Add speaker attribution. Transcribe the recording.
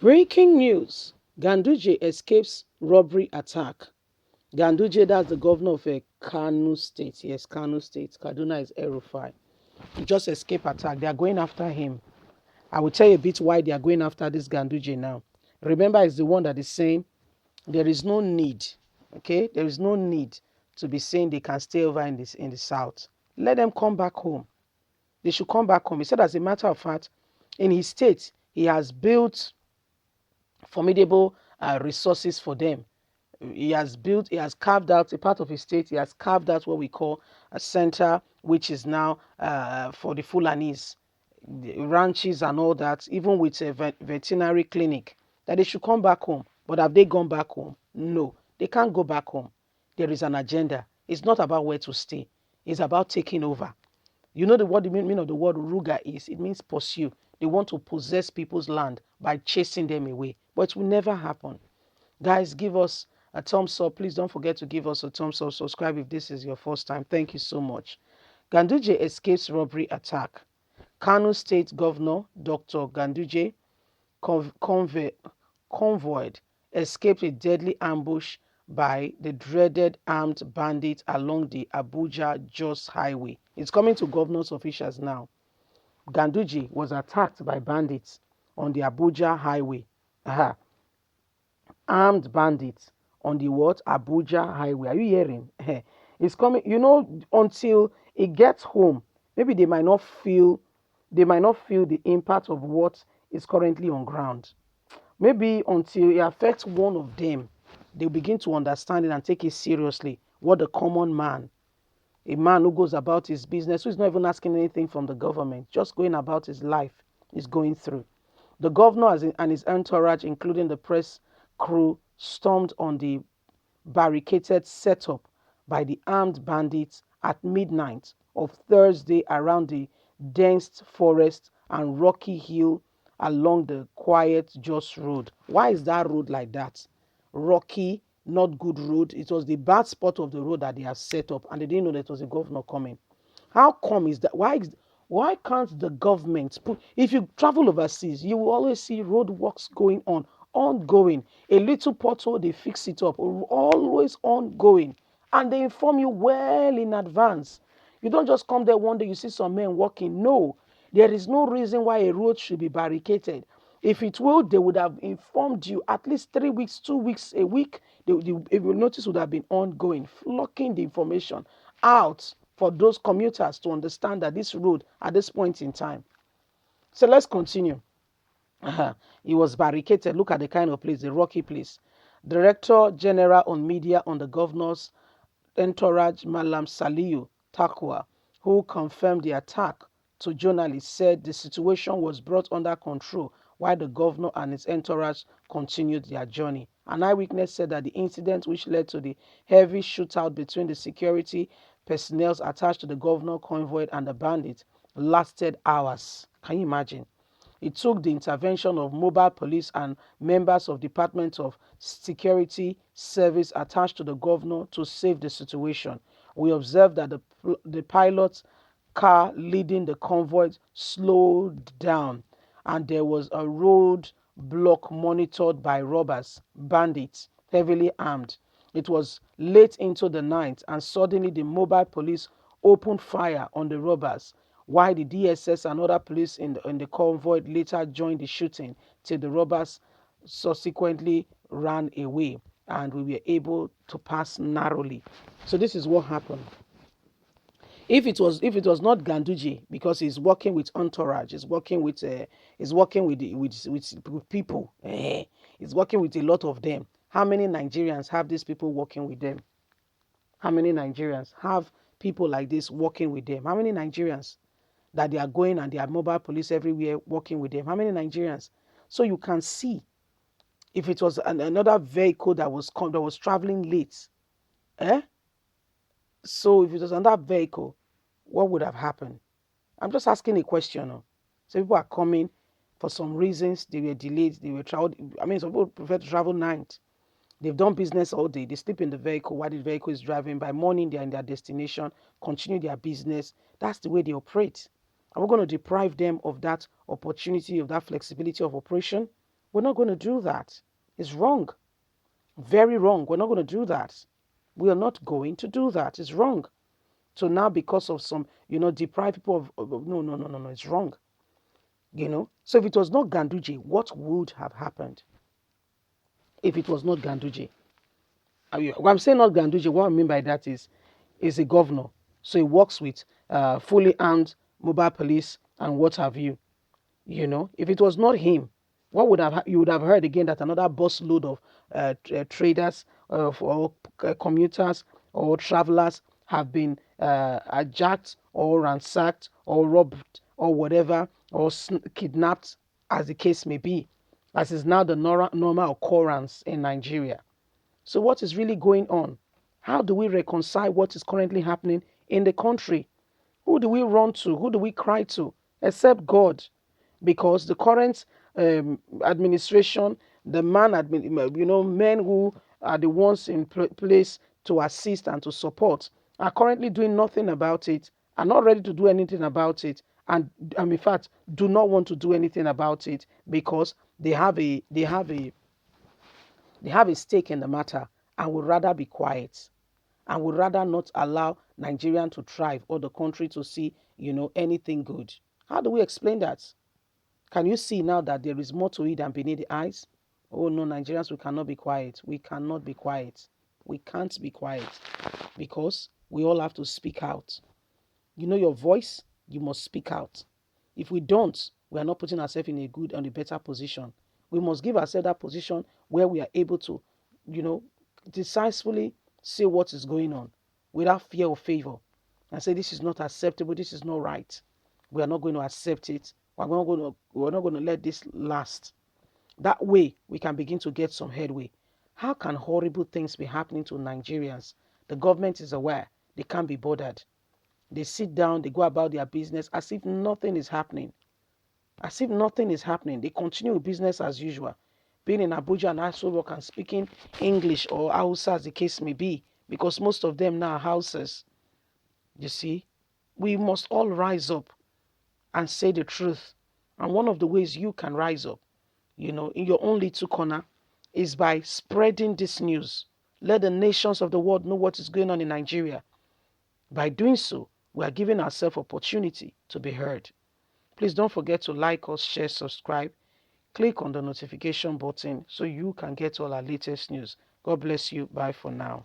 Speaker 1: Breaking news. Ganduje escapes robbery attack. Ganduje, that's the governor of Kano State. Yes, Kano State. Kaduna is El-Rufai. He just escaped attack. They are going after him. I will tell you a bit why they are going after this Ganduje now. Remember, it's the one that is saying there is no need, okay? There is no need to be saying they can stay over in the south. Let them come back home. They should come back home. He said, as a matter of fact, in his state, he has built formidable resources for them. He has carved out a part of his state. He has carved out what we call a center, which is now for the Fulanis, the ranches and all that, even with a veterinary clinic, that they should come back home. But have they gone back home? No, they can't go back home. There is an agenda. It's not about where to stay. It's about taking over. You know what the meaning of the word ruga is? It means pursue. They want to possess people's land by chasing them away. But it will never happen. Guys, give us a thumbs up. Please don't forget to give us a thumbs up. Subscribe if this is your first time. Thank you so much. Ganduje escapes robbery attack. Kano State Governor Dr. Ganduje convoyed escaped a deadly ambush by the dreaded armed bandits along the Abuja JOS highway. It's coming to governor's officials now. Ganduje was attacked by bandits on the Abuja highway. Aha. Armed bandits on the what? Abuja highway. Are you hearing? It's coming, until it gets home. Maybe they might not feel the impact of what is currently on ground. Maybe until it affects one of them, they'll begin to understand it and take it seriously. What the common man, a man who goes about his business, who's not even asking anything from the government, just going about his life, is going through. The governor and his entourage, including the press crew, stormed on the barricaded setup by the armed bandits at midnight of Thursday around the dense forest and rocky hill along the quiet Jos Road. Why is that road like that? Rocky, not good road. It was the bad spot of the road that they have set up, and they didn't know that it was a governor coming. How come is that? Why can't the government put? If you travel overseas, you will always see road works going on, ongoing. A little pothole, they fix it up, always ongoing, and they inform you well in advance. You don't just come there one day, you see some men walking. No, there is no reason why a road should be barricaded. If it will, they would have informed you at least 3 weeks, 2 weeks, a week. If you notice, would have been ongoing, flocking the information out for those commuters to understand that this road at this point in time. So let's continue. It was barricaded. Look at the kind of place, the rocky place. Director General on Media on the governor's entourage, Malam Saliu Takwa, who confirmed the attack to journalists, said the situation was brought under control while the governor and his entourage continued their journey. An eyewitness said that the incident, which led to the heavy shootout between the security personnel attached to the governor convoy and the bandits, lasted hours. Can you imagine? It took the intervention of mobile police and members of Department of Security Service attached to the governor to save the situation. We observed that the pilot's car leading the convoy slowed down, and there was a road block monitored by robbers, bandits, heavily armed. It was late into the night, and suddenly the mobile police opened fire on the robbers, while the DSS and other police in the convoy later joined the shooting till the robbers subsequently ran away and we were able to pass narrowly. So this is what happened. If it was not Ganduje, because he's working with entourage, he's working with people, he's working with a lot of them. How many Nigerians have these people working with them? How many Nigerians have people like this working with them? How many Nigerians that they are going and they are mobile police everywhere working with them? How many Nigerians? So you can see, if it was another vehicle that was traveling late, eh? So if it was another vehicle, what would have happened? I'm just asking a question. So people are coming for some reasons. They were delayed. They were traveled. I mean, some people prefer to travel night. They've done business all day. They sleep in the vehicle while the vehicle is driving. By morning, they're in their destination, continue their business. That's the way they operate. Are we going to deprive them of that opportunity, of that flexibility of operation? We're not going to do that. It's wrong. Very wrong. We're not going to do that. We are not going to do that. It's wrong. So now, because of some, deprive people no, no, no, no, no, it's wrong. So if it was not Ganduje, what would have happened if it was not Ganduje? When I'm saying not Ganduje, what I mean by that is a governor. So he works with fully armed mobile police and what have you. If it was not him, what would have you would have heard again that another bus load of traders or commuters or travelers have been hijacked or ransacked or robbed or whatever or kidnapped, as the case may be, as is now the normal occurrence in Nigeria. So what is really going on? How do we reconcile what is currently happening in the country? Who do we run to? Who do we cry to? Except God. Because the current administration, the men who are the ones in place to assist and to support are currently doing nothing about it, are not ready to do anything about it, and in fact do not want to do anything about it because they have a stake in the matter and would rather be quiet and would rather not allow Nigerian to thrive or the country to see, anything good. How do we explain that? Can you see now that there is more to it than beneath the eyes? Oh no, Nigerians, we cannot be quiet. We cannot be quiet. We can't be quiet because we all have to speak out. Your voice, you must speak out. If we don't, we are not putting ourselves in a good and a better position. We must give ourselves that position where we are able to, decisively say what is going on without fear or favor and say this is not acceptable, this is not right. We are not going to accept it. We're not going to let this last. That way, we can begin to get some headway. How can horrible things be happening to Nigerians? The government is aware. They can't be bothered. They sit down, they go about their business as if nothing is happening. As if nothing is happening. They continue with business as usual. Being in Abuja and Aso Rock and speaking English or Hausa as the case may be, because most of them now are Hausas. You see, we must all rise up and say the truth. And one of the ways you can rise up, in your own little corner, is by spreading this news. Let the nations of the world know what is going on in Nigeria. By doing so, we are giving ourselves opportunity to be heard. Please don't forget to like us, share, subscribe. Click on the notification button so you can get all our latest news. God bless you. Bye for now.